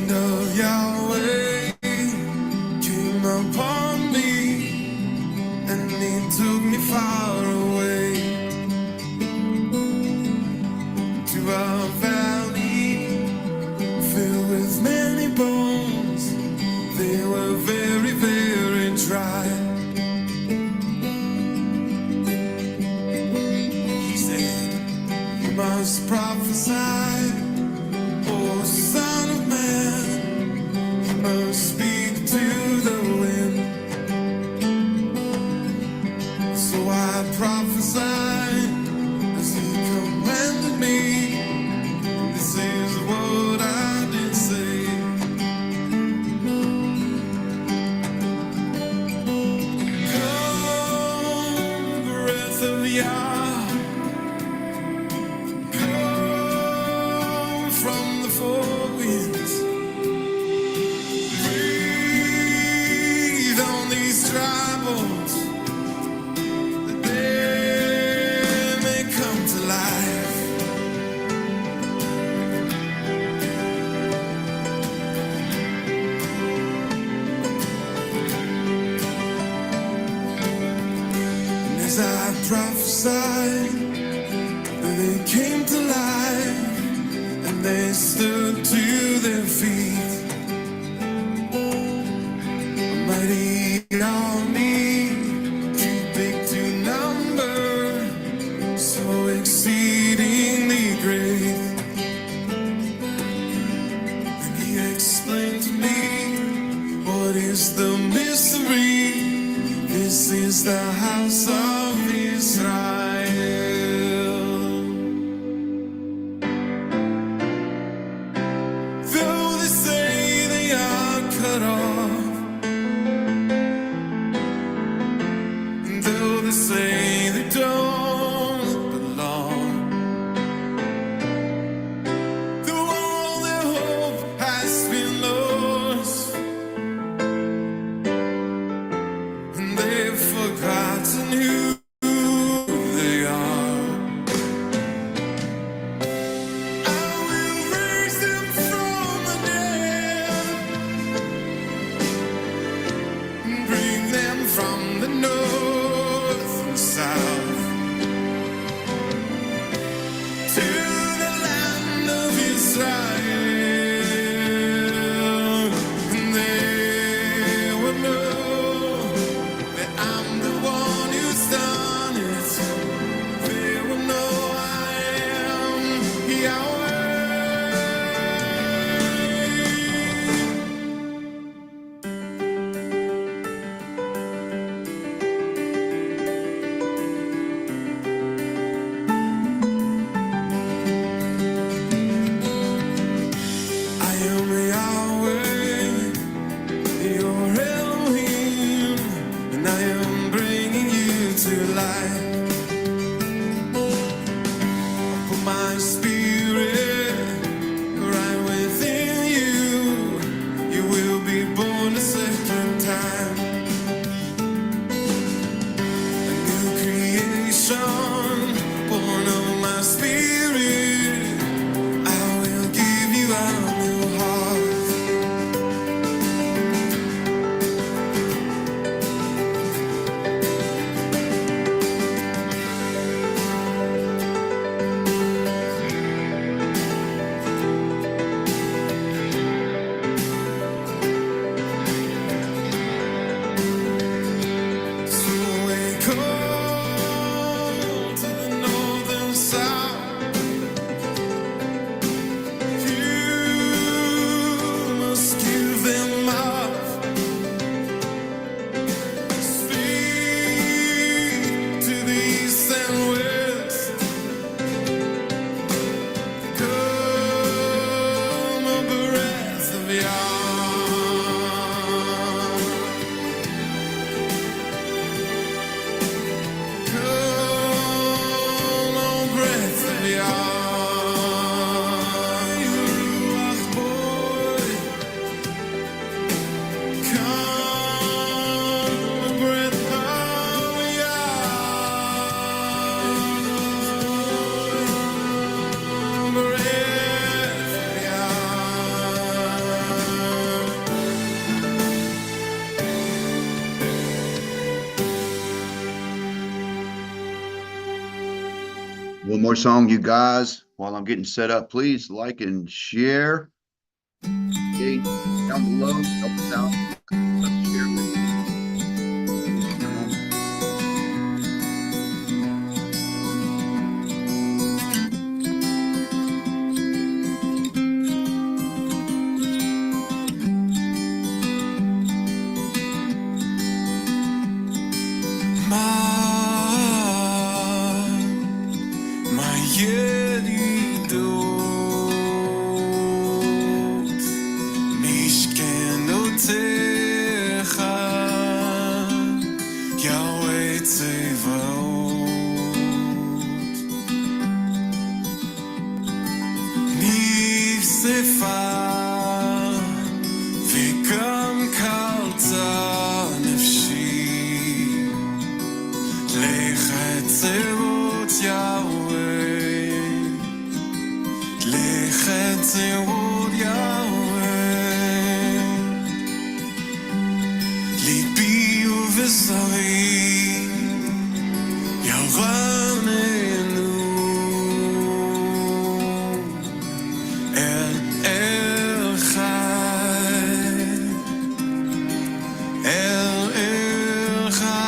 hand of Yahweh came upon me, and He took me far away to a valley filled with many bones. They were very, very dry. He said, "You must prophesy, O Son of Man. You must speak to the wind." So I prophesied as He commanded me. This is what I did say. Come, breath of Yah, come from the four winds. Breathe on these dry bones, that they may come to life. And as I prophesied, they came to life, and they stood to their feet. A mighty army, too big to number, so exceedingly great. And He explained to me, what is the mystery? This is the house of Israel. Though they say they are cut off, and though they say they don't belong, though all their hope has been lost, and they've forgotten who they are, I will raise them from the dead and bring them from the north and south to the land of Israel, and they will know that I'm the one who's done it. They will know I am Yahweh. I am Yahweh, your Elohim, and I am bringing you to life. I put my spirit right within you. You will be born a second time, a new creation, born of my spirit. I will give you a new heart. One more song, you guys. While I'm getting set up, please like and share. Okay, down below, help us out. Share with me. My yedidot mishkenotecha Yahweh Tzevaot nifsefa v'gam kalta nefshi Lechetzerot Yahweh, Lechetzerot Yahweh, Libi uvesari Yaramenu El Chai, El Chai.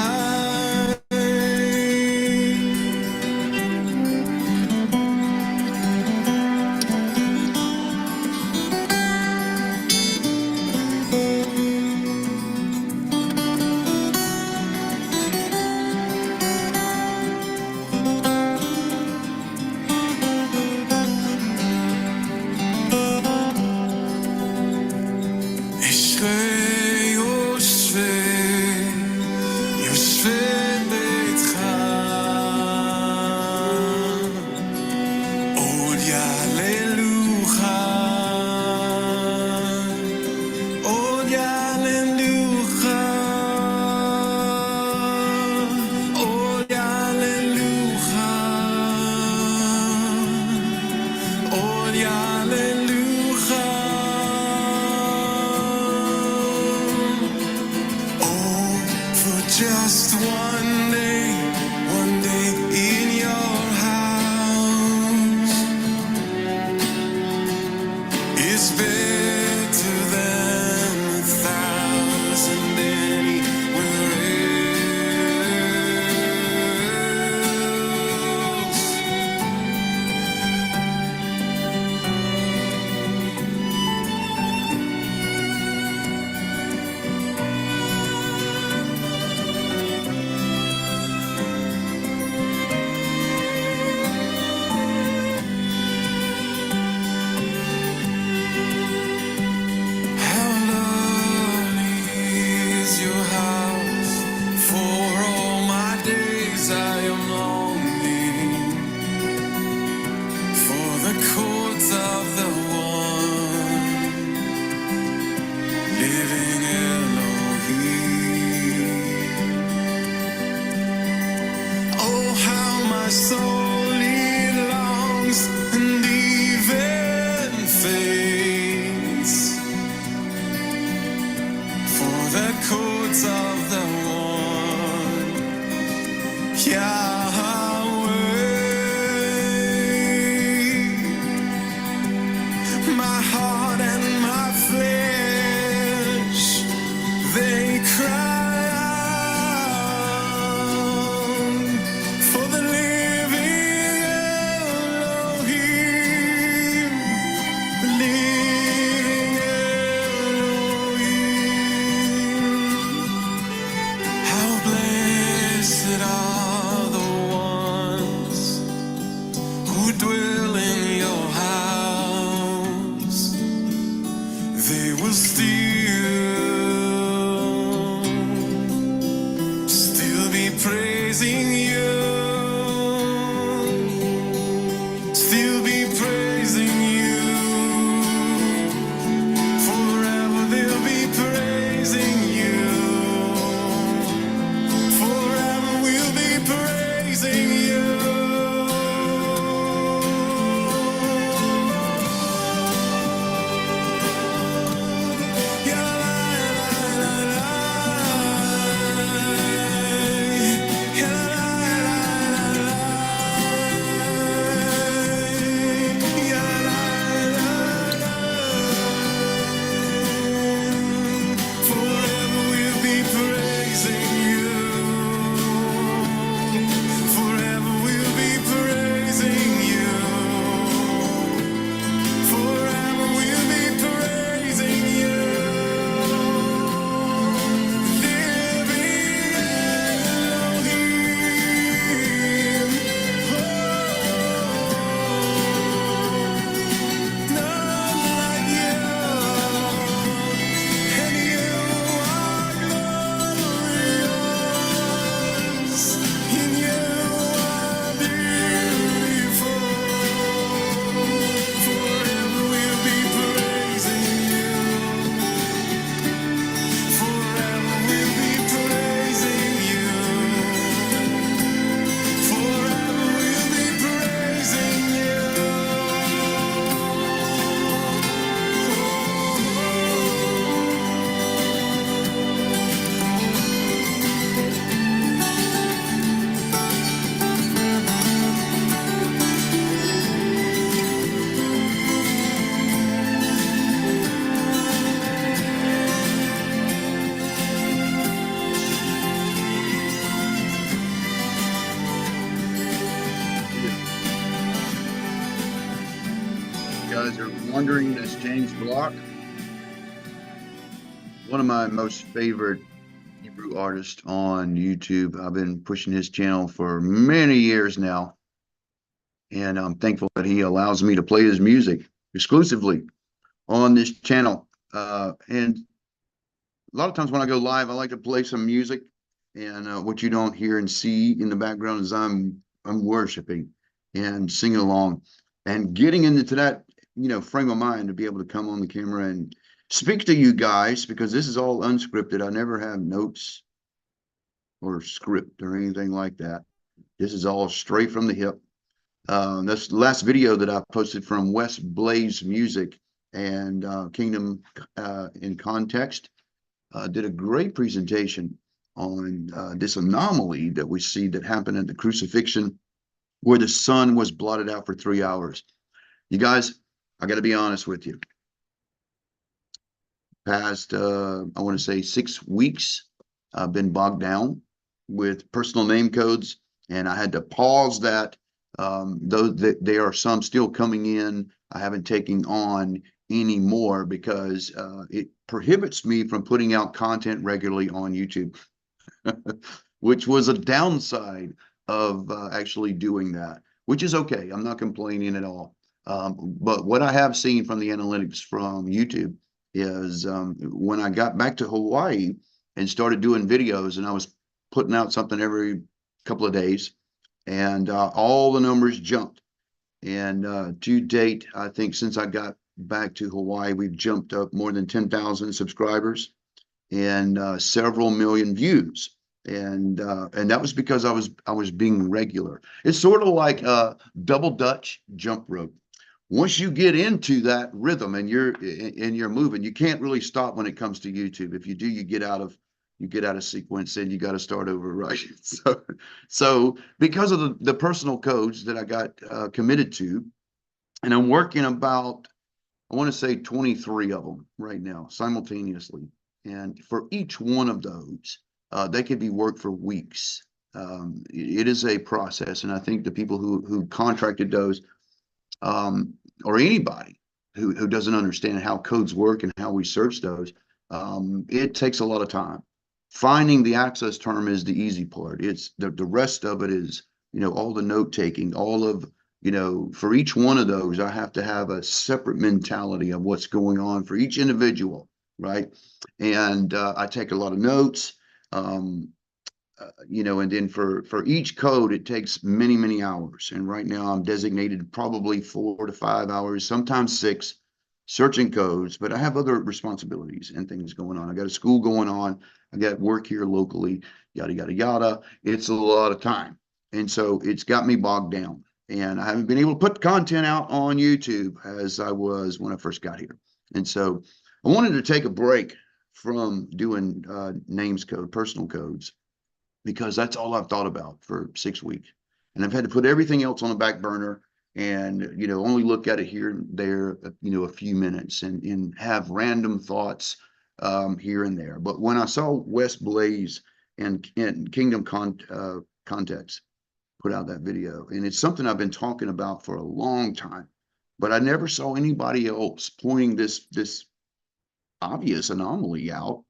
Just one day in your house is better than 1,000 anywhere else. Soul it longs and even faints for the courts of the one Yahweh. My heart and my flesh, they cry. Still be praising you, still be praising you, forever they'll be praising you, forever we'll be praising you. Yeah. wondering, this James Block, one of my most favorite Hebrew artists on YouTube. I've been pushing his channel for many years now, and I'm thankful that he allows me to play his music exclusively on this channel. And a lot of times when I go live, I like to play some music, and what you don't hear and see in the background is I'm worshiping and singing along and getting into that, frame of mind to be able to come on the camera and speak to you guys, because this is all unscripted. I never have notes or script or anything like that. This is all straight from the hip. That's the last video that I posted from West Blaze Music and Kingdom in Context. Did a great presentation on this anomaly that we see that happened at the crucifixion, where the sun was blotted out for 3 hours. You guys, I got to be honest with you. Past, I want to say 6 weeks, I've been bogged down with personal name codes, and I had to pause that. Though there are some still coming in, I haven't taken on anymore because it prohibits me from putting out content regularly on YouTube, which was a downside of actually doing that, which is okay. I'm not complaining at all. But what I have seen from the analytics from YouTube is when I got back to Hawaii and started doing videos, and I was putting out something every couple of days, and all the numbers jumped. And to date, I think since I got back to Hawaii, we've jumped up more than 10,000 subscribers and several million views. And that was because I was being regular. It's sort of like a double Dutch jump rope. Once you get into that rhythm and you're moving, you can't really stop when it comes to YouTube. If you do, you get out of sequence and you got to start over, right? So because of the personal codes that I got committed to, and I'm working about, I want to say 23 of them right now simultaneously. And for each one of those, they could be worked for weeks. It is a process. And I think the people who contracted those, or anybody who doesn't understand how codes work and how we search those, it takes a lot of time. Finding the access term is the easy part. It's the rest of it is, all the note taking, all of, for each one of those, I have to have a separate mentality of what's going on for each individual, right? And I take a lot of notes, and then for each code, it takes many, many hours. And right now I'm designated probably 4 to 5 hours, sometimes 6, searching codes, but I have other responsibilities and things going on. I got a school going on. I got work here locally, yada, yada, yada. It's a lot of time. And so it's got me bogged down, and I haven't been able to put content out on YouTube as I was when I first got here. And so I wanted to take a break from doing names code, personal codes, because that's all I've thought about for 6 weeks. And I've had to put everything else on the back burner and, only look at it here and there, a few minutes and have random thoughts here and there. But when I saw West Blaze and Kingdom Context put out that video, and it's something I've been talking about for a long time, but I never saw anybody else pointing this obvious anomaly out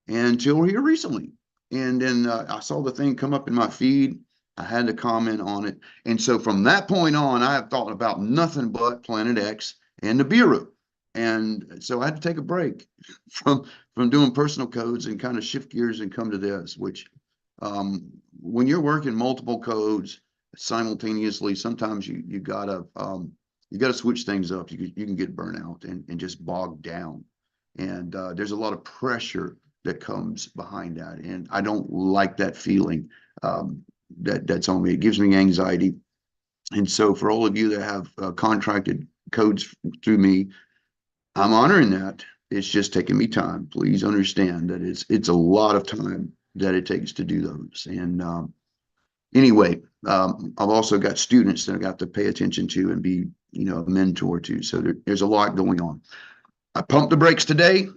until here recently. And then I saw the thing come up in my feed. I had to comment on it. And so from that point on, I have thought about nothing but Planet X and Nibiru. And so I had to take a break from doing personal codes and kind of shift gears and come to this, which when you're working multiple codes simultaneously, sometimes you gotta switch things up. You can get burnt out and just bogged down. And there's a lot of pressure that comes behind that, and I don't like that feeling that's on me. It gives me anxiety. And so for all of you that have contracted codes through me, I'm honoring that. It's just taking me time. Please understand that it's a lot of time that it takes to do those. And anyway, I've also got students that I got to pay attention to and be a mentor to. So there's a lot going on. I pumped the brakes today.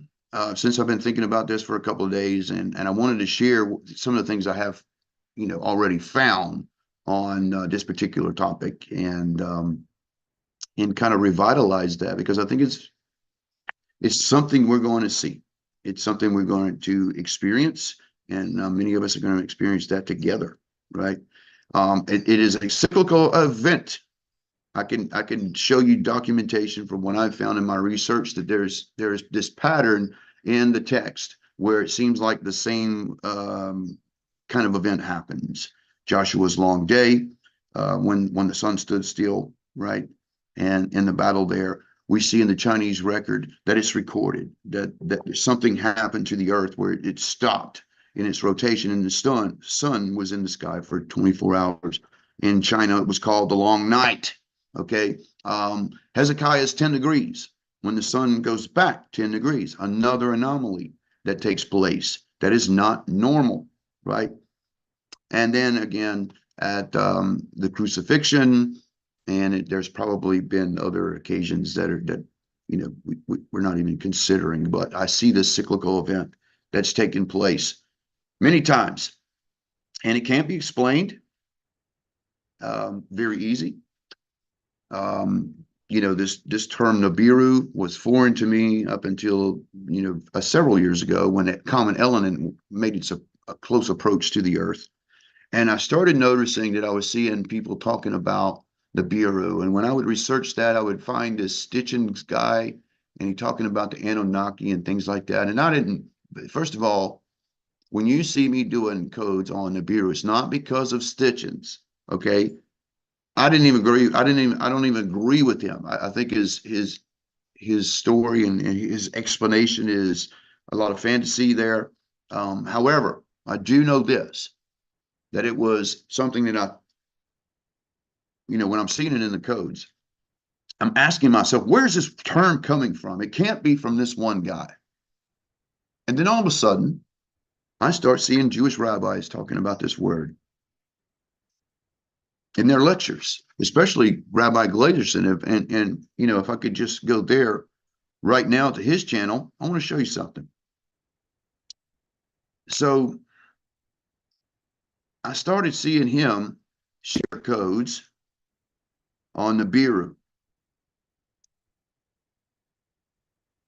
Since I've been thinking about this for a couple of days, and I wanted to share some of the things I have, already found on this particular topic, and kind of revitalize that, because I think it's It's something we're going to see. It's something we're going to experience, and many of us are going to experience that together, right? It is a cyclical event. I can show you documentation from what I've found in my research that there's this pattern in the text where it seems like the same kind of event happens. Joshua's long day, when the sun stood still, right? And in the battle there, we see in the Chinese record that it's recorded that something happened to the earth where it stopped in its rotation, and the sun was in the sky for 24 hours. In China, it was called the long night. Okay. Hezekiah is 10 degrees. When the sun goes back 10 degrees, another anomaly that takes place that is not normal, right? And then again at the crucifixion, and there's probably been other occasions that we're not even considering, but I see this cyclical event that's taken place many times, and it can't be explained very easy. This term Nibiru was foreign to me up until several years ago when that common element made its a close approach to the earth, and I started noticing that I was seeing people talking about Nibiru, and when I would research that, I would find this Stitchins guy, and he talking about the Anunnaki and things like that. And I didn't. First of all, when you see me doing codes on Nibiru, it's not because of Stitchins, okay? I don't even agree with him. I think his story and his explanation is a lot of fantasy there. However, I do know this, that it was something that when I'm seeing it in the codes, I'm asking myself, where's this term coming from? It can't be from this one guy. And then all of a sudden, I start seeing Jewish rabbis talking about this word in their lectures, especially Rabbi Gladerson. And if I could just go there right now to his channel, I want to show you something. So I started seeing him share codes on Nibiru.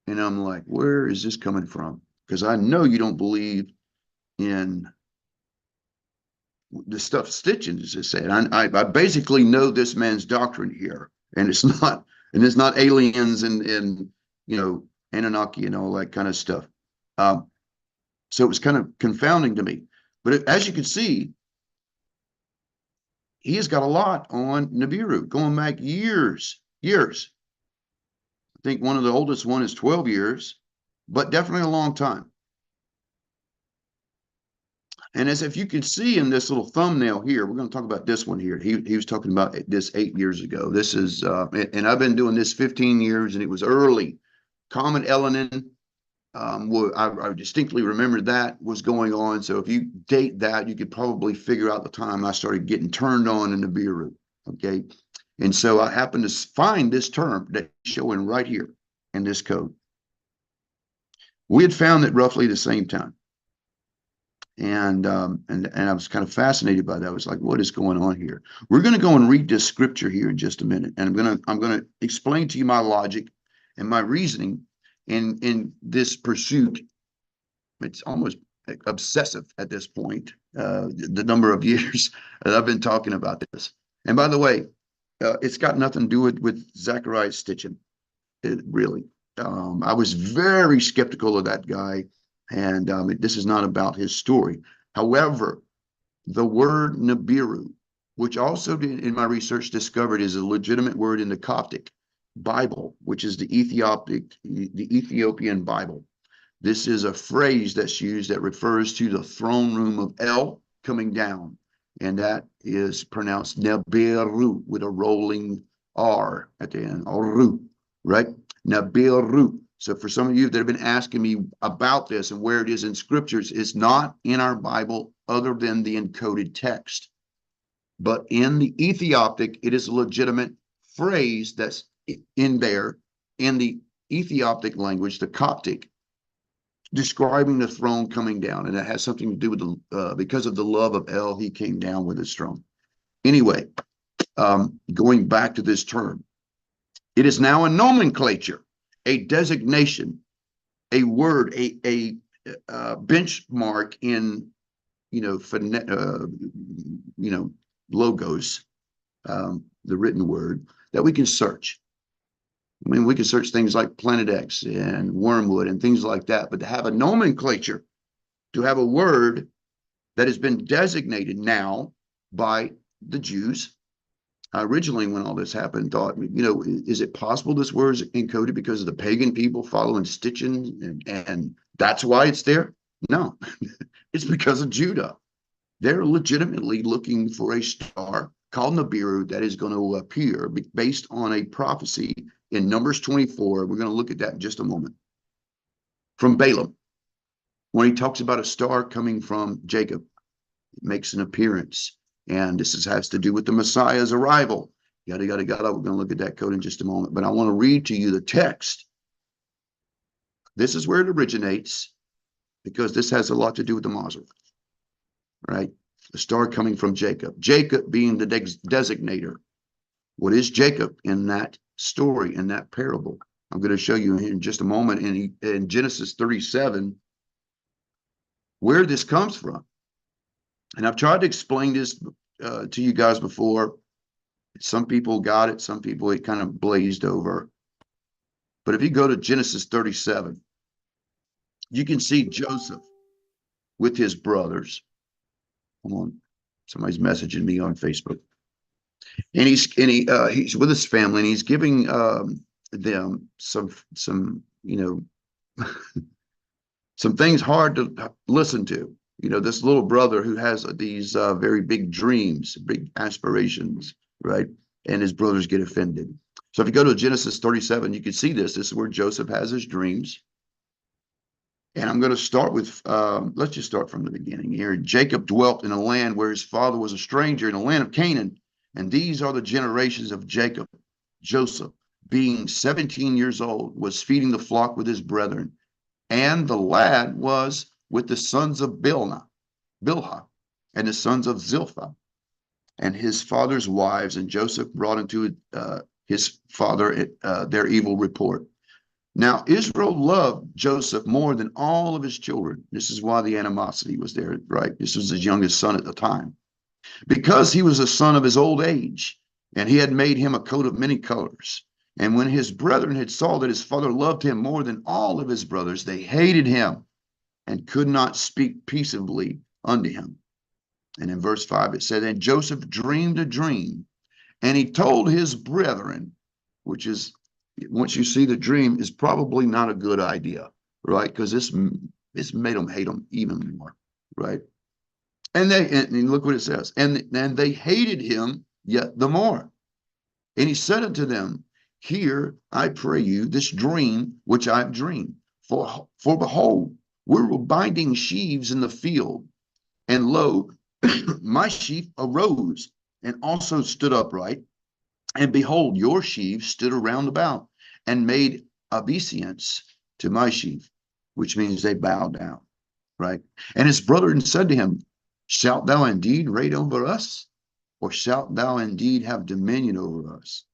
And I'm like, where is this coming from? Because I know you don't believe in the stuff Stitchins is saying. I basically know this man's doctrine here, and it's not aliens and Anunnaki and all that kind of stuff. So it was kind of confounding to me. But as you can see, he has got a lot on Nibiru going back years. I think one of the oldest one is 12 years, but definitely a long time. And as if you can see in this little thumbnail here, we're going to talk about this one here. He was talking about this 8 years ago. This is, and I've been doing this 15 years, and it was early. Common element, I distinctly remember that was going on. So if you date that, you could probably figure out the time I started getting turned on in the Nibiru. Okay. And so I happened to find this term that he's showing right here in this code. We had found it roughly the same time. And I was kind of fascinated by that. I was like, what is going on here? We're going to go and read this scripture here in just a minute. And I'm going to explain to you my logic and my reasoning in this pursuit. It's almost obsessive at this point, the number of years that I've been talking about this. And by the way, it's got nothing to do with Zachariah Stitchin. Really. I was very skeptical of that guy. And this is not about his story. However, the word Nibiru, which also in my research discovered is a legitimate word in the Coptic Bible, which is the Ethiopian Bible. This is a phrase that's used that refers to the throne room of El coming down. And that is pronounced Nibiru with a rolling R at the end, Ru, right? Nibiru. So for some of you that have been asking me about this and where it is in scriptures, it's not in our Bible other than the encoded text. But in the Ethiopic, it is a legitimate phrase that's in there in the Ethiopic language, the Coptic, describing the throne coming down. And it has something to do with because of the love of El, he came down with his throne. Anyway, going back to this term, it is now a nomenclature, a designation word, a benchmark in, logos, the written word that we can search. I mean, we can search things like Planet X and wormwood and things like that, but to have a nomenclature, to have a word that has been designated now by the Jews. I originally, when all this happened, thought, is it possible this word is encoded because of the pagan people following Stitching and that's why it's there? No, it's because of Judah. They're legitimately looking for a star called Nibiru that is going to appear based on a prophecy in Numbers 24. We're going to look at that in just a moment. From Balaam, when he talks about a star coming from Jacob, it makes an appearance. And this has to do with the Messiah's arrival. Yada, yada, yada. We're going to look at that code in just a moment. But I want to read to you the text. This is where it originates, because this has a lot to do with the Masoreth, right? The star coming from Jacob. Jacob being the designator. What is Jacob in that story, in that parable? I'm going to show you in just a moment in Genesis 37 where this comes from. And I've tried to explain this to you guys before. Some people got it. Some people it kind of blazed over. But if you go to Genesis 37, you can see Joseph with his brothers. Hold on. Somebody's messaging me on Facebook. And he's with his family, and he's giving them some some things hard to listen to. This little brother who has these very big dreams, big aspirations, right? And his brothers get offended. So if you go to Genesis 37, you can see this. This is where Joseph has his dreams. And I'm going to start with, let's just start from the beginning here. Jacob dwelt in a land where his father was a stranger, in the land of Canaan. And these are the generations of Jacob. Joseph, being 17 years old, was feeding the flock with his brethren. And the lad was with the sons of Bilhah, and the sons of Zilpah, and his father's wives. And Joseph brought into his father their evil report. Now Israel loved Joseph more than all of his children. This is why the animosity was there, right? This was his youngest son at the time. Because he was a son of his old age, and he had made him a coat of many colors. And when his brethren had saw that his father loved him more than all of his brothers, they hated him and could not speak peaceably unto him. And in verse 5 it said, and Joseph dreamed a dream, and he told his brethren, which is, once you see the dream, is probably not a good idea, right? Because this made them hate him even more, right? And look what it says, and they hated him yet the more. And he said unto them, hear, I pray you, this dream which I've dreamed. For behold, we were binding sheaves in the field, and lo, my sheaf arose and also stood upright. And behold, your sheaves stood around about and made obeisance to my sheaf, which means they bowed down, right? And his brethren said to him, shalt thou indeed reign over us, or shalt thou indeed have dominion over us?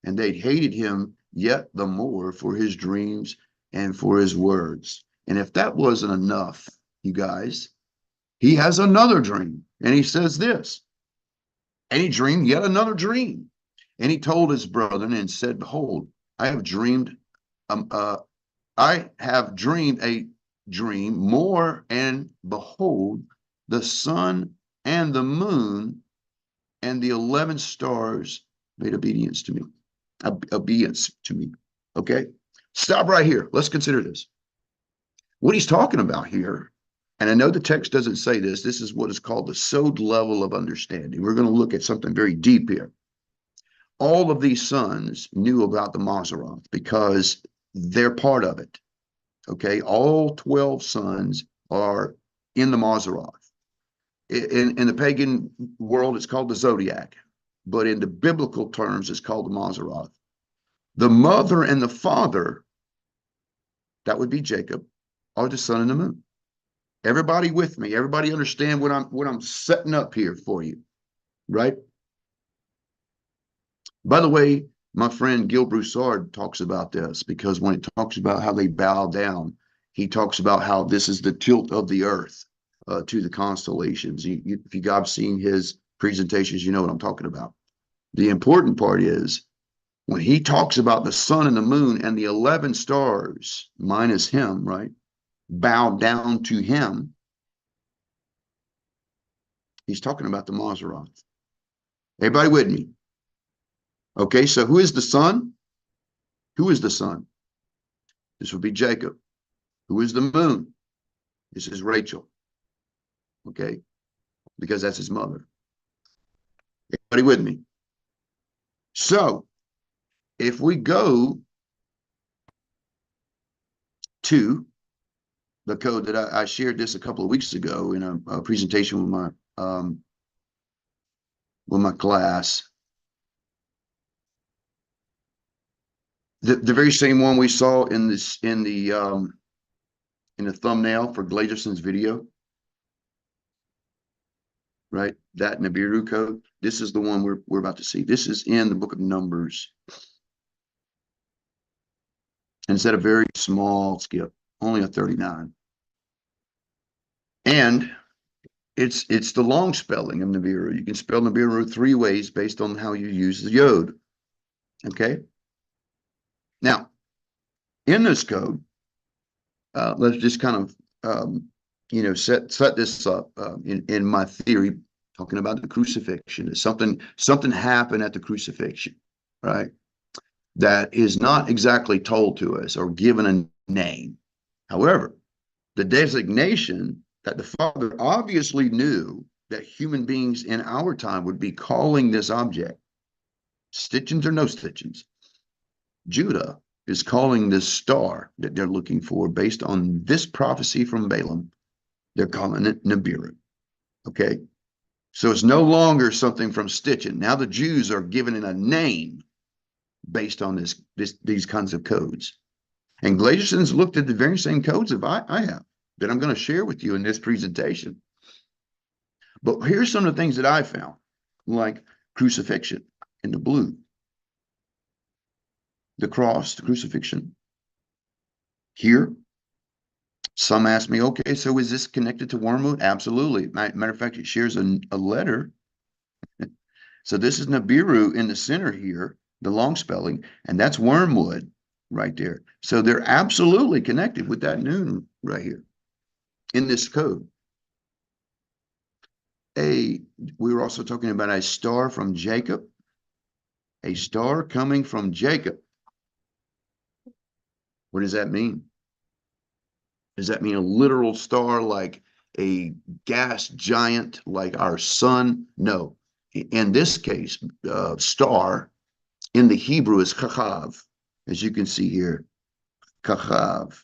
And they hated him yet the more for his dreams and for his words. And if that wasn't enough, you guys, he has another dream. And he says this, and he dreamed yet another dream. And he told his brethren and said, behold, I have dreamed a dream more, and behold, the sun and the moon and the 11 stars made obedience to me. Okay, stop right here. Let's consider this. What he's talking about here, and I know the text doesn't say this, this is what is called the sod level of understanding. We're going to look at something very deep here. All of these sons knew about the Masoreth because they're part of it. Okay, all 12 sons are in the Masoreth. In the pagan world, it's called the zodiac, but in the biblical terms, it's called the Masoreth. The mother and the father, that would be Jacob, are the sun and the moon. Everybody with me? Everybody understand what I'm setting up here for you, right? By the way, my friend Gil Broussard talks about this, because when it talks about how they bow down, he talks about how this is the tilt of the earth to the constellations. If you guys have seen his presentations, you know what I'm talking about. The important part is when he talks about the sun and the moon and the 11 stars minus him, right, bow down to him, he's talking about the Mazzaroth. Everybody with me? Okay, so who is the sun? Who is the sun? This would be Jacob. Who is the moon? This is Rachel. Okay, because that's his mother. Everybody with me? So if we go to the code that I shared this a couple of weeks ago in a presentation with my class, the very same one we saw in the thumbnail for Gladerson's video, right? That Nibiru code. This is the one we're about to see. This is in the book of Numbers. And it's at a very small skip, only a 39. And it's the long spelling of Nibiru. You can spell Nibiru 3 ways based on how you use the yod. Okay. Now, in this code, let's just kind of set this up in my theory, talking about the crucifixion. Something happened at the crucifixion, right? That is not exactly told to us or given a name. However, the designation that the Father obviously knew that human beings in our time would be calling this object, Stitchins or no Stitchins, Judah is calling this star that they're looking for based on this prophecy from Balaam. They're calling it Nibiru. Okay. So it's no longer something from Stitchin. Now the Jews are giving it a name based on these kinds of codes. And Gladerson's looked at the very same codes that I have that I'm going to share with you in this presentation. But here's some of the things that I found, like crucifixion in the blue, the cross, the crucifixion. Here, some ask me, okay, so is this connected to wormwood? Absolutely. Matter of fact, it shares a letter. So this is Nibiru in the center here, the long spelling, and that's wormwood right there. So they're absolutely connected with that noon right here in this code. We were also talking about a star from Jacob, a star coming from Jacob. What does that mean? Does that mean a literal star like a gas giant like our sun? No. In this case, star in the Hebrew is Kakav, as you can see here. Kakav.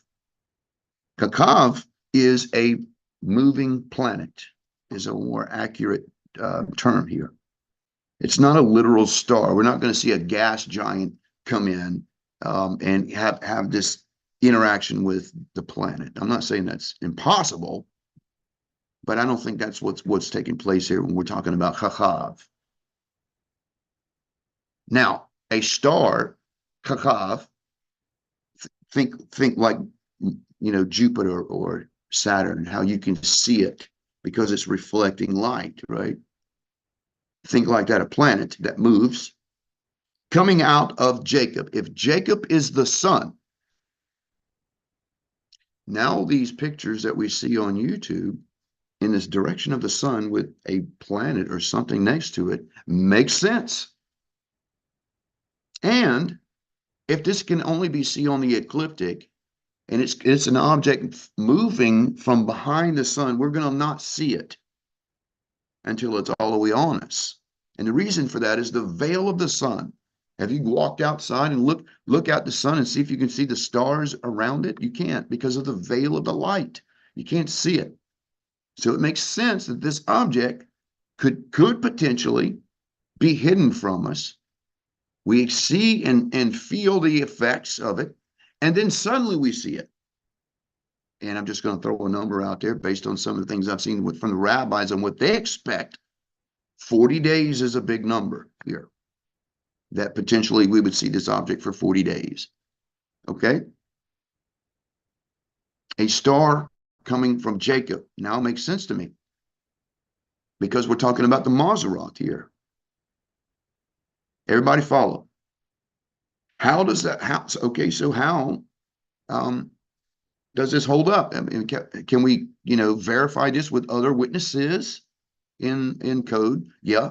Kakav is a moving planet, is a more accurate term here. It's not a literal star. We're not going to see a gas giant come in and have this interaction with the planet. I'm not saying that's impossible, but I don't think that's what's taking place here when we're talking about Kakav. Now, a star, Kakav, think like Jupiter or Saturn, how you can see it because it's reflecting light, right? Think like that, a planet that moves coming out of Jacob. If Jacob is the sun, now these pictures that we see on YouTube in this direction of the sun with a planet or something next to it makes sense. And if this can only be seen on the ecliptic and it's an object moving from behind the sun, we're going to not see it until it's all the way on us. And the reason for that is the veil of the sun. Have you walked outside and look out the sun and see if you can see the stars around it? You can't because of the veil of the light. You can't see it. So it makes sense that this object could potentially be hidden from us. We see and feel the effects of it, and then suddenly we see it. And I'm just going to throw a number out there based on some of the things I've seen from the rabbis and what they expect. 40 days is a big number here, that potentially we would see this object for 40 days. Okay. A star coming from Jacob. Now it makes sense to me because we're talking about the Mazzaroth here. Everybody follow. How does that, okay, so how does this hold up? I mean, can we, verify this with other witnesses in code? Yeah.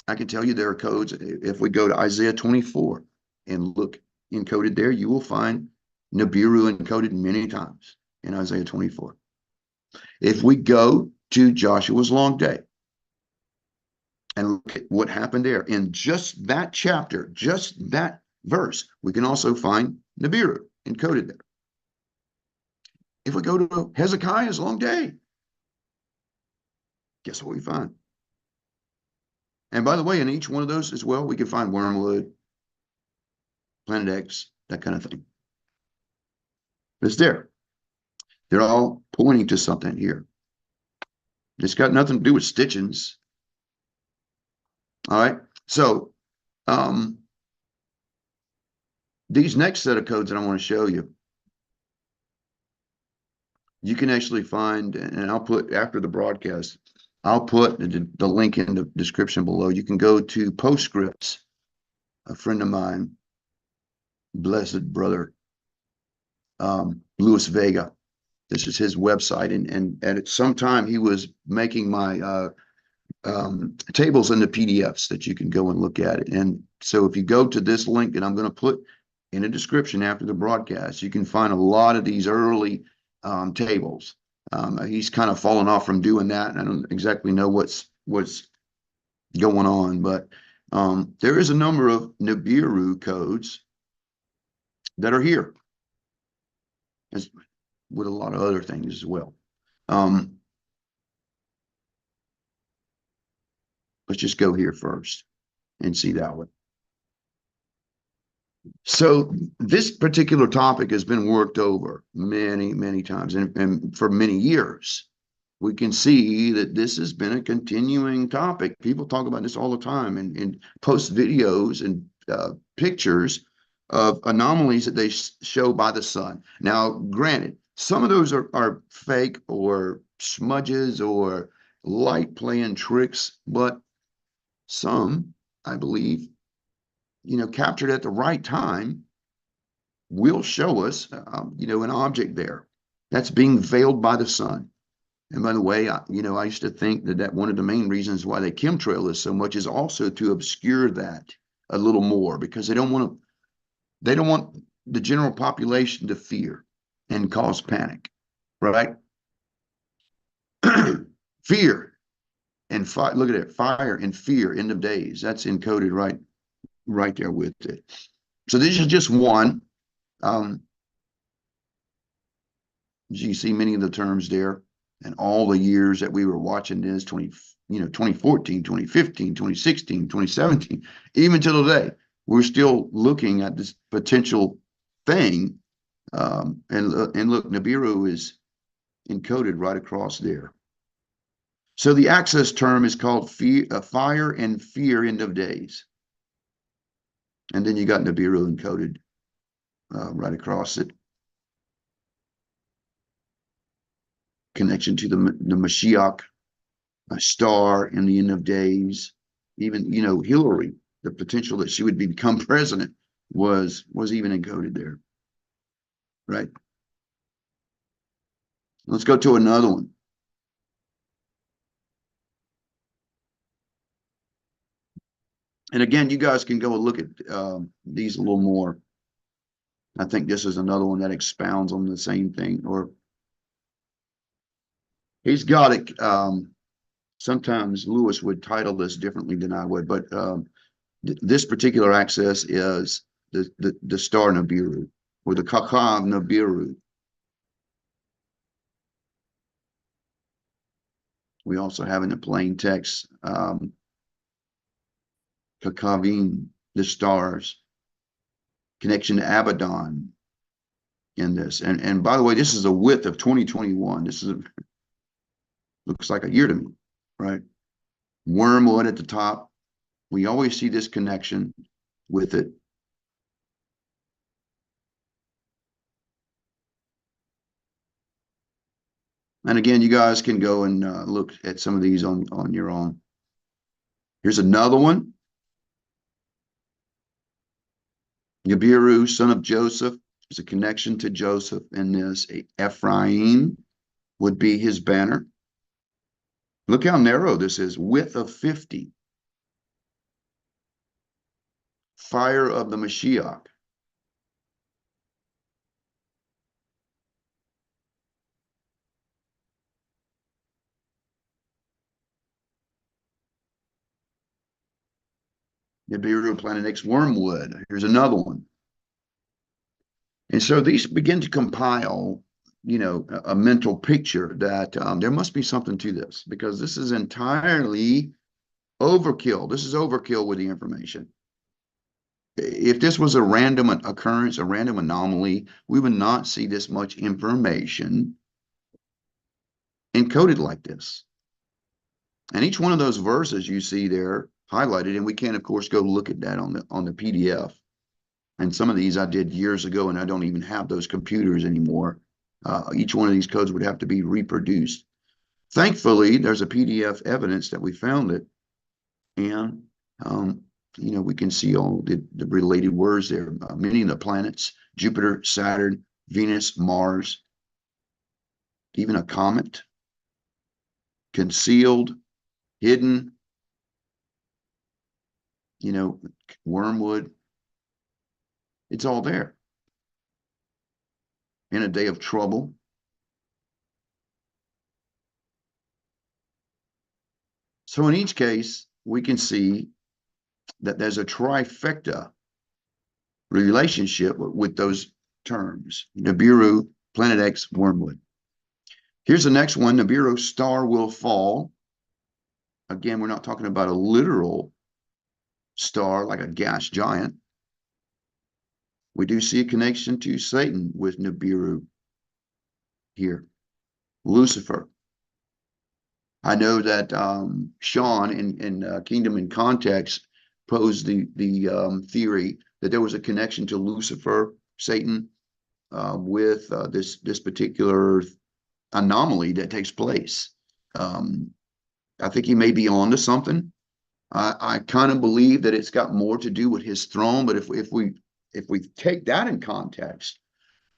I can tell you there are codes. If we go to Isaiah 24 and look encoded there, you will find Nibiru encoded many times in Isaiah 24. If we go to Joshua's long day and look at what happened there in just that chapter, just that verse, we can also find Nibiru encoded there. If we go to Hezekiah's long day, guess what we find? And by the way, in each one of those as well, we can find wormwood, Planet X, that kind of thing. It's there. They're all pointing to something here. It's got nothing to do with stitchings. All right. So these next set of codes that I want to show you, you can actually find, and I'll put after the broadcast, I'll put the link in the description below. You can go to Postscripts. A friend of mine, blessed brother, Luis Vega. This is his website, and at some time he was making my tables in the PDFs that you can go and look at it. And so if you go to this link that I'm going to put in the description after the broadcast, you can find a lot of these early tables. He's kind of fallen off from doing that, and I don't exactly know what's going on, but there is a number of Nibiru codes that are here, as with a lot of other things as well. Let's just go here first and see that one. So this particular topic has been worked over many, many times, and for many years. We can see that this has been a continuing topic. People talk about this all the time and post videos and pictures of anomalies that they show by the sun. Now, granted, some of those are fake or smudges or light playing tricks, but some, I believe, captured at the right time will show us, an object there that's being veiled by the sun. And by the way, I used to think that one of the main reasons why they chemtrail this so much is also to obscure that a little more, because they don't want the general population to fear and cause panic, right? Fear and fire. Look at it, fire and fear, end of days. That's encoded right there with it. So this is just one. You see many of the terms there. And all the years that we were watching this, 2014, 2015, 2016, 2017, even till today, we're still looking at this potential thing. And look, Nibiru is encoded right across there. So the access term is called fire and fear, end of days. And then you got Nibiru encoded right across it. Connection to the Mashiach, a star in the end of days. Even, Hillary, the potential that she would become president was even encoded there. Right. Let's go to another one. And again, you guys can go and look at these a little more. I think this is another one that expounds on the same thing, or he's got it. Sometimes Lewis would title this differently than I would, but this particular access is the star Nibiru, or the Kakav Nibiru. We also have in the plain text Kakavim, the stars, connection to Abaddon in this. And by the way, this is a width of 2021. This is looks like a year to me, right? Wormwood at the top. We always see this connection with it. And again, you guys can go and look at some of these on your own. Here's another one. Nibiru, son of Joseph. There's a connection to Joseph in this. Ephraim would be his banner. Look how narrow this is, width of 50. Fire of the Mashiach. Nibiru, Planet X, wormwood. Here's another one. And so these begin to compile, you know, a mental picture that there must be something to this, because this is entirely overkill. This is overkill with the information. If this was a random occurrence, a random anomaly, we would not see this much information encoded like this. And each one of those verses you see there highlighted, and we can, of course, go look at that on the PDF. And some of these I did years ago, and I don't even have those computers anymore. Each one of these codes would have to be reproduced. Thankfully, there's a PDF evidence that we found it, and you know, we can see all the related words there. Many of the planets: Jupiter, Saturn, Venus, Mars, even a comet, concealed, hidden, you know, wormwood. It's all there. In a day of trouble. So in each case, we can see that there's a trifecta relationship with those terms: Nibiru, Planet X, wormwood. Here's the next one: Nibiru, star will fall. Again, we're not talking about a literal star like a gas giant. We do see a connection to Satan with Nibiru here. Lucifer. I know that Sean in Kingdom in Context posed the theory that there was a connection to Lucifer, Satan, with this particular anomaly that takes place. I think he may be onto something. I kind of believe that it's got more to do with his throne, but if we take that in context,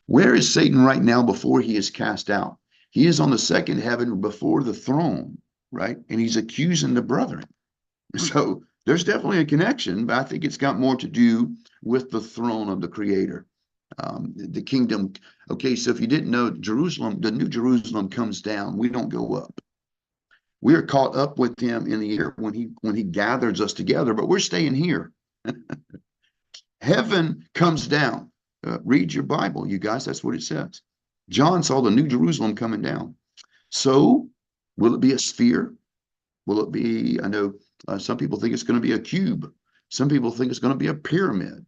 where is Satan right now before he is cast out? He is on the second heaven before the throne, right? And he's accusing the brethren. So there's definitely a connection, but I think it's got more to do with the throne of the Creator, the kingdom. Okay, so if you didn't know, Jerusalem, the New Jerusalem comes down. We don't go up. We are caught up with him in the air when he gathers us together, but we're staying here. Heaven comes down. Read your Bible, you guys. That's what it says. John saw the New Jerusalem coming down. So will it be a sphere? Will it be, I know some people think it's going to be a cube. Some people think it's going to be a pyramid,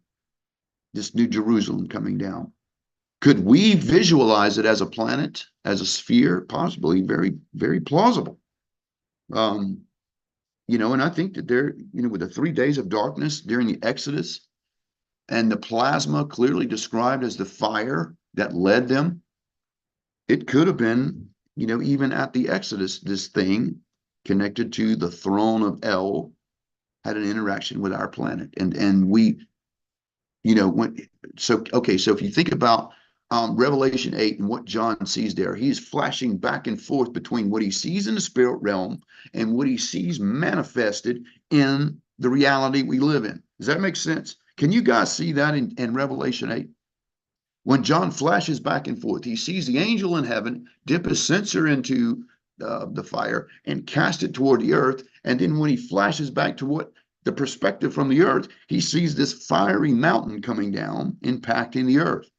this New Jerusalem coming down. Could we visualize it as a planet, as a sphere? Possibly. Very, very plausible. You know, and I think that there, you know, with the 3 days of darkness during the Exodus, and the plasma clearly described as the fire that led them, it could have been, you know, even at the Exodus, this thing connected to the throne of El had an interaction with our planet. And we, you know, so if you think about Revelation 8 and what John sees there, he's flashing back and forth between what he sees in the spirit realm and what he sees manifested in the reality we live in. Does that make sense? Can you guys see that in Revelation 8? When John flashes back and forth, he sees the angel in heaven dip a censer into the fire and cast it toward the earth. And then when he flashes back to what the perspective from the earth, he sees this fiery mountain coming down, impacting the earth.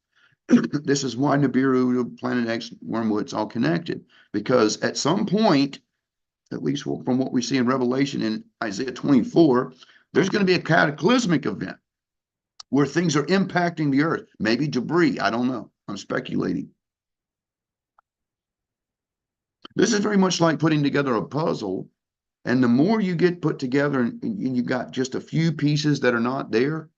This is why Nibiru, Planet X, wormwood's all connected, because at some point, at least from what we see in Revelation in Isaiah 24, there's going to be a cataclysmic event where things are impacting the earth. Maybe debris. I don't know. I'm speculating. This is very much like putting together a puzzle. And the more you get put together and you got just a few pieces that are not there,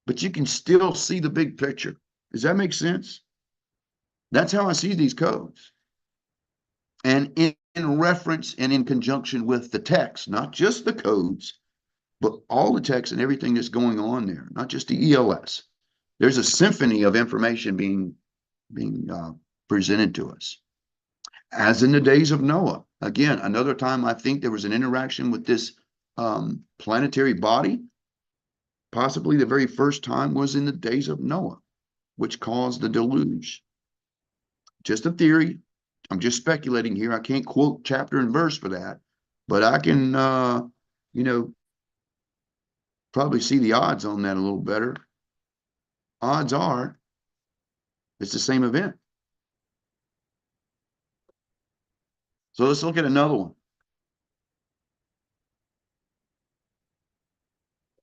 but you can still see the big picture. Does that make sense? That's how I see these codes. and in reference and in conjunction with the text, not just the codes, but all the text and everything that's going on there, not just the ELS. There's a symphony of information being presented to us. As in the days of Noah, again, another time I think there was an interaction with this planetary body. Possibly the very first time was in the days of Noah, which caused the deluge. Just a theory. I'm just speculating here. I can't quote chapter and verse for that, but I can, probably see the odds on that a little better. Odds are it's the same event. So let's look at another one.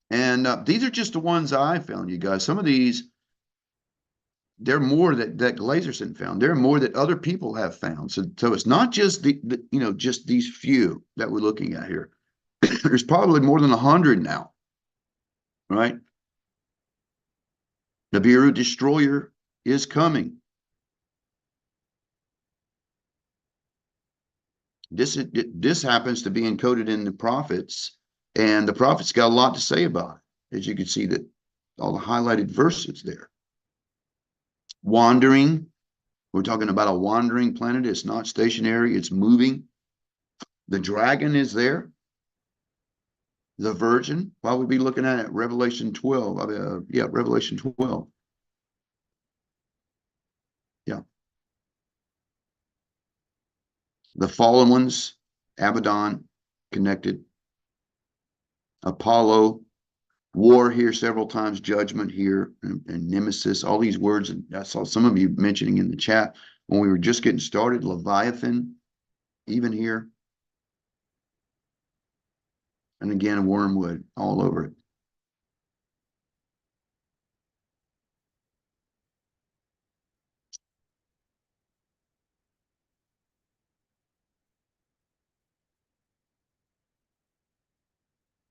And these are just the ones I found, you guys. Some of these, there are more that Glazerson found. There are more that other people have found. So it's not just just these few that we're looking at here. There's probably more than 100 now, right? Nibiru destroyer is coming. This happens to be encoded in the prophets, and the prophets got a lot to say about it, as you can see that all the highlighted verses there. Wandering, we're talking about a wandering planet. It's not stationary, it's moving. The dragon is there. The virgin, why would we be looking at it? Revelation 12. Revelation 12. Yeah. The fallen ones, Abaddon, connected. Apollo, war here several times, judgment here, and nemesis, all these words. And I saw some of you mentioning in the chat when we were just getting started, Leviathan, even here. And again, wormwood all over it.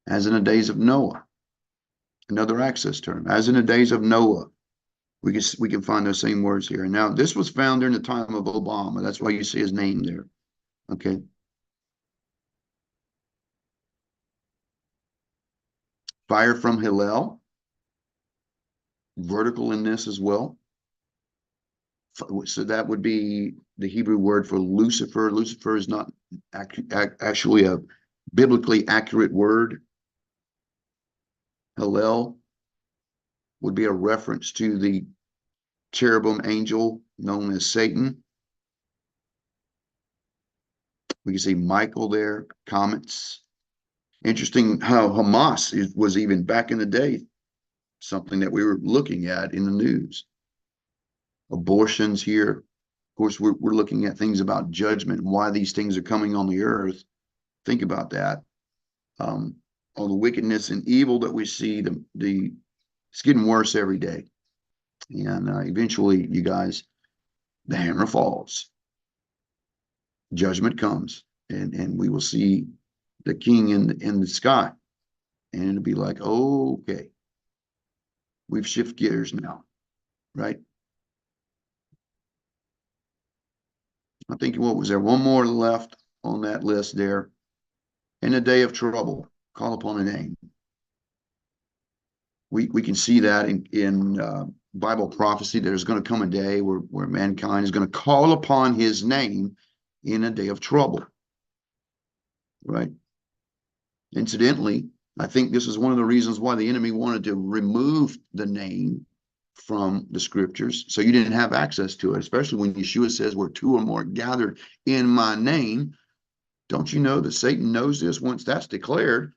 As in the days of Noah, another access term. As in the days of Noah, we can find those same words here. And now this was found during the time of Obama. That's why you see his name there. Okay. Fire from Hillel, vertical in this as well. So that would be the Hebrew word for Lucifer. Lucifer is not actually a biblically accurate word. Hillel would be a reference to the cherubim angel known as Satan. We can see Michael there, comets. Interesting how Hamas was even back in the day, something that we were looking at in the news. Abortions here. Of course, we're looking at things about judgment and why these things are coming on the earth. Think about that. All the wickedness and evil that we see, it's getting worse every day. And eventually, you guys, the hammer falls. Judgment comes, and we will see the king in the sky. And it'll be like, oh, okay, we've shifted gears now, right? I think, what was there? One more left on that list there. In a day of trouble, call upon a name. We can see that in Bible prophecy. There's going to come a day where mankind is going to call upon his name in a day of trouble, right? Incidentally, I think this is one of the reasons why the enemy wanted to remove the name from the scriptures, so you didn't have access to it, especially when Yeshua says, where two or more gathered in my name. Don't you know that Satan knows this? Once that's declared,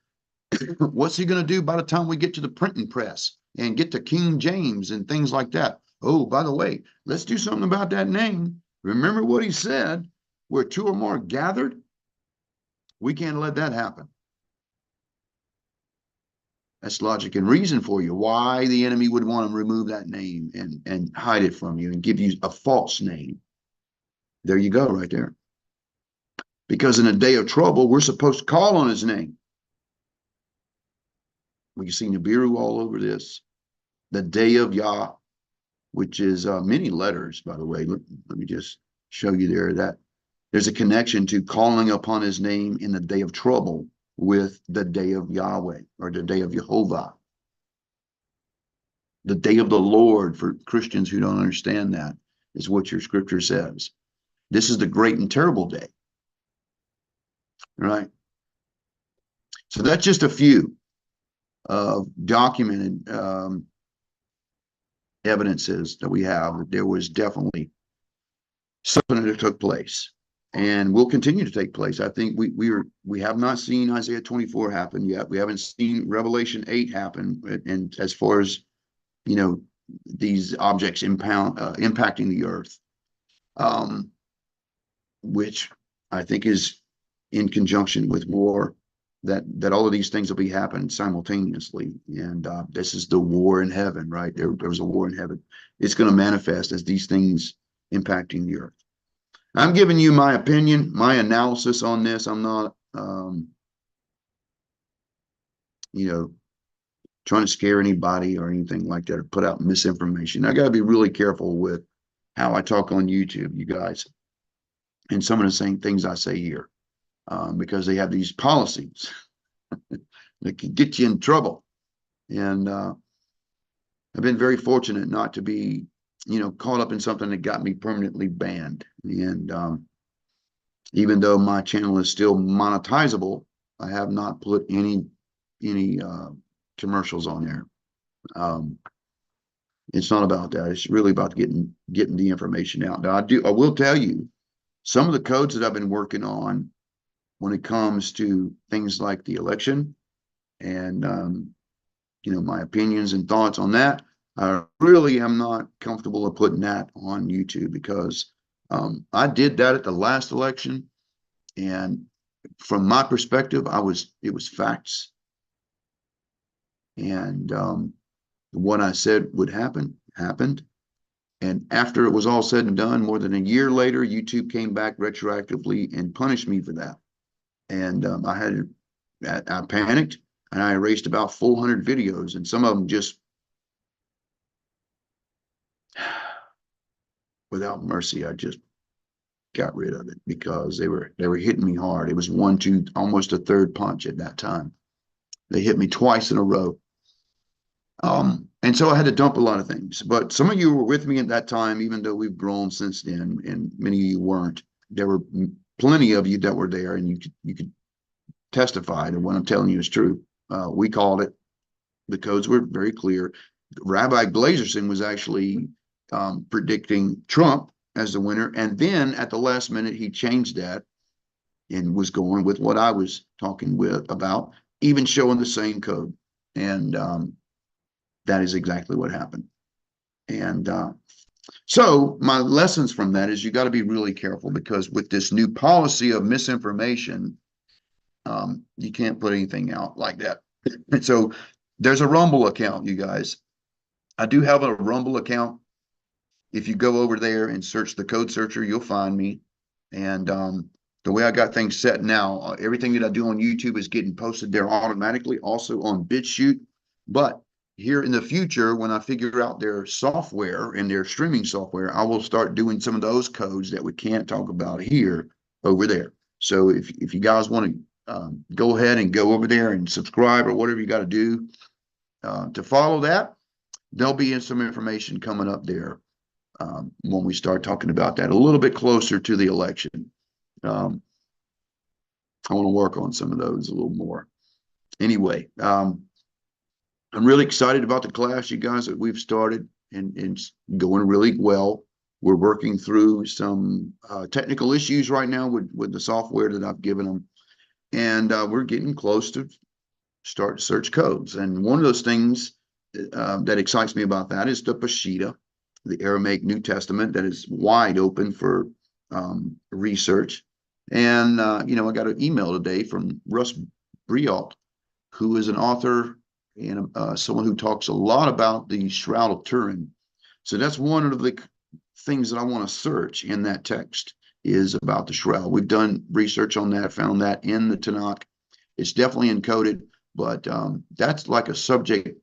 what's he going to do by the time we get to the printing press and get to King James and things like that? Oh, by the way, let's do something about that name. Remember what he said, where two or more gathered? We can't let that happen. That's logic and reason for you why the enemy would want to remove that name and hide it from you and give you a false name. There you go, right there. Because in a day of trouble, we're supposed to call on his name. We can see Nibiru all over this. The day of Yah, which is many letters, by the way. Let me just show you there that There's a connection to calling upon his name in the day of trouble with the day of Yahweh, or the day of Jehovah. The day of the Lord, for Christians who don't understand that, is what your scripture says. This is the great and terrible day, right? So that's just a few documented evidences that we have that there was definitely something that took place and will continue to take place. I think we have not seen Isaiah 24 happen yet. We haven't seen Revelation 8 happen. And as far as, you know, these objects impacting the earth, which I think is in conjunction with war, that all of these things will be happening simultaneously. And this is the war in heaven, right? There was a war in heaven. It's going to manifest as these things impacting the earth. I'm giving you my opinion, my analysis on this. I'm not, you know, trying to scare anybody or anything like that, or put out misinformation. I got to be really careful with how I talk on YouTube, you guys, and some of the same things I say here, because they have these policies that can get you in trouble. And I've been very fortunate not to be, you know, caught up in something that got me permanently banned. And even though my channel is still monetizable, I have not put any commercials on there. It's not about that. It's really about getting the information out. Now, I will tell you, some of the codes that I've been working on when it comes to things like the election and you know, my opinions and thoughts on that, I really am not comfortable with putting that on YouTube, because I did that at the last election, and from my perspective, it was facts, and what I said would happen happened. And after it was all said and done, more than a year later, YouTube came back retroactively and punished me for that. And I panicked, and I erased about 400 videos, and some of them just without mercy. I just got rid of it because they were hitting me hard. It was 1, 2, almost a third punch at that time. They hit me twice in a row. And so I had to dump a lot of things. But some of you were with me at that time, even though we've grown since then, and many of you weren't. There were plenty of you that were there, and you could testify that what I'm telling you is true. We called it. The codes were very clear. Rabbi Glazerson was actually predicting Trump as the winner, and then at the last minute he changed that and was going with what I was talking about, even showing the same code. And that is exactly what happened. And so my lessons from that is you got to be really careful, because with this new policy of misinformation, you can't put anything out like that. And so there's a Rumble account, you guys. I do have a Rumble account. If you go over there and search the code searcher, you'll find me. And the way I got things set now, everything that I do on YouTube is getting posted there automatically, also on BitChute. But here in the future, when I figure out their software and their streaming software, I will start doing some of those codes that we can't talk about here over there. So if you guys want to go ahead and go over there and subscribe or whatever you got to do to follow that, there'll be some information coming up there when we start talking about that a little bit closer to the election. I want to work on some of those a little more. Anyway, I'm really excited about the class, you guys, that we've started, and it's going really well. We're working through some technical issues right now with the software that I've given them, and we're getting close to start to search codes. And one of those things that excites me about that is the Peshitta, the Aramaic New Testament, that is wide open for research. And you know, I got an email today from Russ Brialt, who is an author and someone who talks a lot about the Shroud of Turin. So that's one of the things that I want to search in that text, is about the shroud. We've done research on that, found that in the Tanakh. It's definitely encoded, but that's like a subject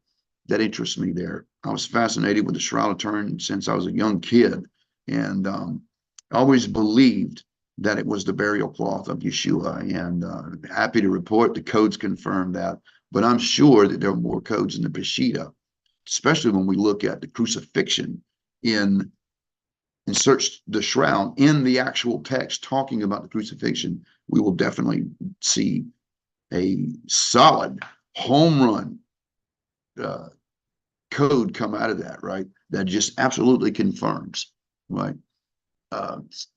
that interests me there. I was fascinated with the Shroud of Turin since I was a young kid, and I always believed that it was the burial cloth of Yeshua. And happy to report the codes confirm that. But I'm sure that there are more codes in the Peshitta, especially when we look at the crucifixion in and search the shroud in the actual text talking about the crucifixion. We will definitely see a solid home run code come out of that, right? That just absolutely confirms, right?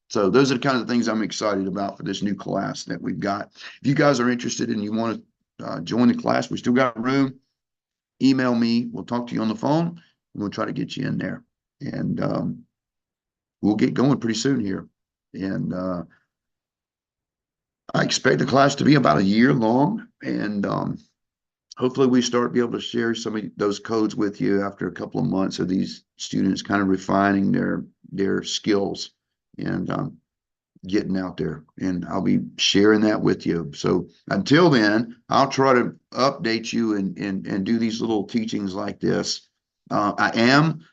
So those are the kind of things I'm excited about for this new class that we've got. If you guys are interested and you want to join the class, we still got room. Email me. We'll talk to you on the phone, and we'll try to get you in there. And we'll get going pretty soon here. And I expect the class to be about a year long. And hopefully we be able to share some of those codes with you after a couple of months of these students kind of refining their skills and getting out there. And I'll be sharing that with you. So until then, I'll try to update you and do these little teachings like this. I am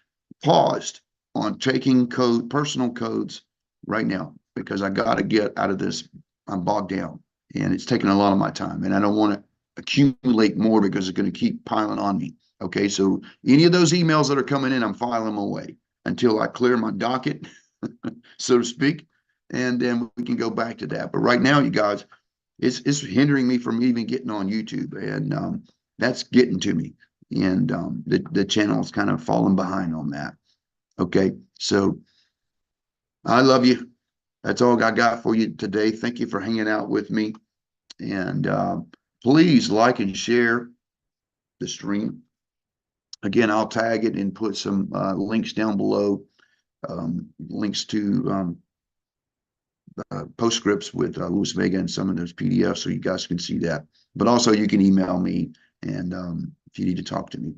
paused on taking personal codes right now because I got to get out of this. I'm bogged down and it's taking a lot of my time, and I don't want to accumulate more because it's going to keep piling on me. Okay, so any of those emails that are coming in, I'm filing them away until I clear my docket, so to speak, and then we can go back to that. But right now, you guys, it's hindering me from even getting on YouTube, and that's getting to me, and the channel is kind of falling behind on that. Okay, so I love you. That's all I got for you today. Thank you for hanging out with me, and please like and share the stream. Again, I'll tag it and put some links down below, links to postscripts with Louis Vega and some of those PDFs, so you guys can see that. But also you can email me and if you need to talk to me.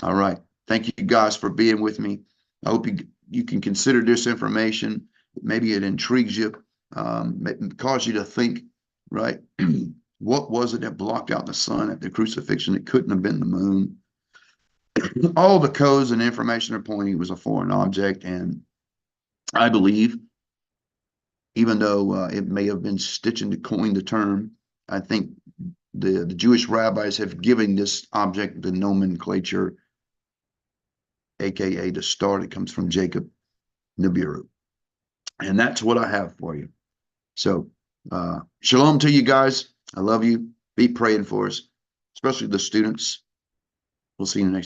All right. Thank you guys for being with me. I hope you can consider this information. Maybe it intrigues you, cause you to think, right? What was it that blocked out the sun at the crucifixion? It couldn't have been the moon. All the codes and information are pointing it was a foreign object. And I believe, even though it may have been Stitching to coin the term, I think the Jewish rabbis have given this object the nomenclature, aka the star that comes from Jacob, Nibiru. And that's what I have for you. So shalom to you guys. I love you. Be praying for us, especially the students. We'll see you next.